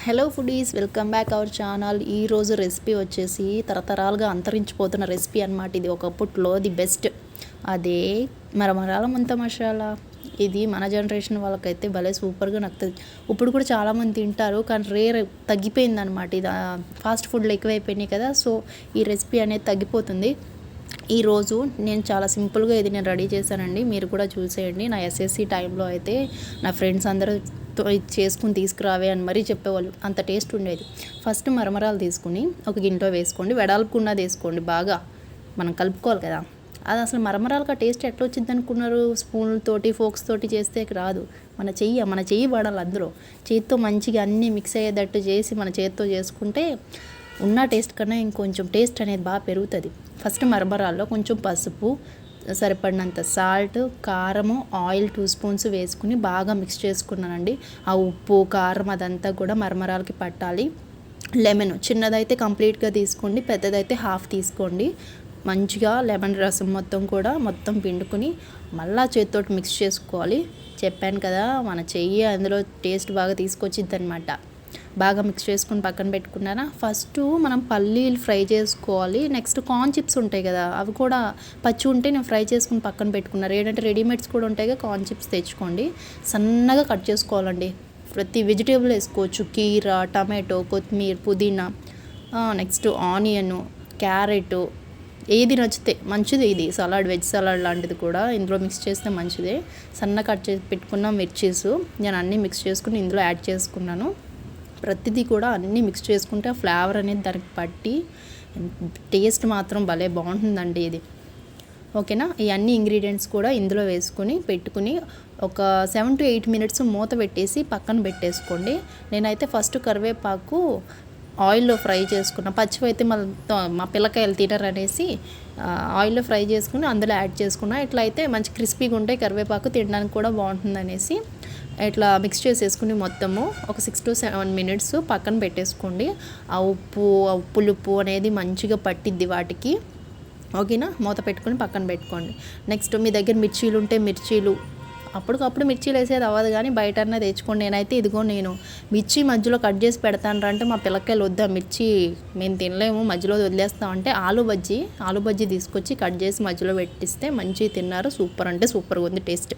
Hello foodies, welcome back our channel. ఈరోజు recipe వచ్చేసి తరతరాలుగా అంతరించిపోతున్న రెసిపీ అనమాట. ఇది ఒకప్పట్లో ది బెస్ట్, అదే మరమరాల ముంత మసాలా. ఇది మన జనరేషన్ వాళ్ళకైతే భలే సూపర్గా నచ్చుతుంది. ఇప్పుడు కూడా చాలామంది తింటారు, కానీ రేర్ తగ్గిపోయింది అనమాట. ఇది ఫాస్ట్ ఫుడ్లు ఎక్కువైపోయినాయి కదా, సో ఈ రెసిపీ అనేది తగ్గిపోతుంది. ఈరోజు నేను చాలా సింపుల్గా ఇది నేను రెడీ చేశానండి, మీరు కూడా చూసేయండి. నా ఎస్ఎస్సి టైంలో అయితే నా ఫ్రెండ్స్ అందరూ చేసుకుని తీసుకురావే అని మరీ చెప్పేవాళ్ళు, అంత టేస్ట్ ఉండేది. ఫస్ట్ మరమరాలు తీసుకుని ఒక గిన్నెలో వేసుకోండి, వెడల్పుకుండా వేసుకోండి, బాగా మనం కలుపుకోవాలి కదా. అది అసలు మరమరాలుగా టేస్ట్ ఎట్లా వచ్చింది అనుకున్నారు? స్పూన్లతోటి ఫోక్స్ తోటి చేస్తే రాదు. మన చెయ్యి పడాలి అందులో. చేతితో మంచిగా అన్నీ మిక్స్ అయ్యేటట్టు చేసి మన చేతితో చేసుకుంటే ఉన్న టేస్ట్ కన్నా ఇంకొంచెం టేస్ట్ అనేది బాగా పెరుగుతుంది. ఫస్ట్ మరమరాల్లో కొంచెం పసుపు, సరిపడినంత సాల్ట్, కారము, ఆయిల్ 2 స్పూన్స్ వేసుకుని బాగా మిక్స్ చేసుకున్నానండి. ఆ ఉప్పు కారం అదంతా కూడా మరమరాలకి పట్టాలి. లెమన్ చిన్నదైతే కంప్లీట్గా తీసుకోండి, పెద్దదైతే హాఫ్ తీసుకోండి. మంచిగా లెమన్ రసం మొత్తం పిండుకుని మళ్ళా చేతితోటి మిక్స్ చేసుకోవాలి. చెప్పాను కదా, మన చెయ్యి అందులో టేస్ట్ బాగా తీసుకొచ్చిద్ది అనమాట. బాగా మిక్స్ చేసుకుని పక్కన పెట్టుకున్నారా. ఫస్ట్ మనం పల్లీలు ఫ్రై చేసుకోవాలి. నెక్స్ట్ కార్న్ చిప్స్ ఉంటాయి కదా, అవి కూడా పచ్చి ఉంటే నేను ఫ్రై చేసుకుని పక్కన పెట్టుకున్నారు. ఏంటంటే రెడీమేడ్స్ కూడా ఉంటాయి కదా, కార్న్ చిప్స్ తెచ్చుకోండి. సన్నగా కట్ చేసుకోవాలండి. ప్రతి వెజిటేబుల్ వేసుకోవచ్చు, కీర, టమాటో, కొత్తిమీర, పుదీనా, నెక్స్ట్ ఆనియన్, క్యారెట్, ఏది నచ్చితే మంచిది. ఇది సలాడ్, వెజ్ సలాడ్ లాంటిది కూడా ఇందులో మిక్స్ చేస్తే మంచిదే. సన్న కట్ చేసి పెట్టుకున్న మిర్చీస్ నేను అన్నీ మిక్స్ చేసుకుని ఇందులో యాడ్ చేసుకున్నాను. ప్రతిదీ కూడా అన్నీ మిక్స్ చేసుకుంటే ఆ ఫ్లేవర్ అనేది దానికి పట్టి టేస్ట్ మాత్రం భలే బాగుంటుందండి ఇది. ఓకేనా, ఈ అన్ని ఇంగ్రీడియంట్స్ కూడా ఇందులో వేసుకుని పెట్టుకుని ఒక 7 to 8 మినిట్స్ మూత పెట్టేసి పక్కన పెట్టేసుకోండి. నేనైతే ఫస్ట్ కరివేపాకు ఆయిల్లో ఫ్రై చేసుకున్న, పచ్చివైతే మా పిల్లకాయలు తినరు అనేసి ఆయిల్లో ఫ్రై చేసుకుని అందులో యాడ్ చేసుకున్నా. ఇట్లా అయితే మంచి క్రిస్పీగా ఉంటాయి, కరివేపాకు తినడానికి కూడా బాగుంటుంది అనేసి ఇట్లా మిక్స్ చేసేసుకుని మొత్తము ఒక 6 to 7 మినిట్స్ పక్కన పెట్టేసుకోండి. ఆ పులుపు అనేది మంచిగా పట్టిద్ది వాటికి. ఓకేనా, మూత పెట్టుకుని పక్కన పెట్టుకోండి. నెక్స్ట్ మీ దగ్గర మిర్చీలు ఉంటే మిర్చీలు, అప్పటికప్పుడు మిర్చీలు వేసేది అవ్వదు కానీ బయట అన్నా తెచ్చుకోండి. నేనైతే నేను మిర్చి మధ్యలో కట్ చేసి పెడతాను అంటే మా పిల్లకాయలు వద్దా, మిర్చి మేము తినలేము మధ్యలో వదిలేస్తామంటే ఆలు బజ్జీ తీసుకొచ్చి కట్ చేసి మధ్యలో పెట్టిస్తే మంచిగా తిన్నారు. సూపర్ అంటే సూపర్గా ఉంది టేస్ట్.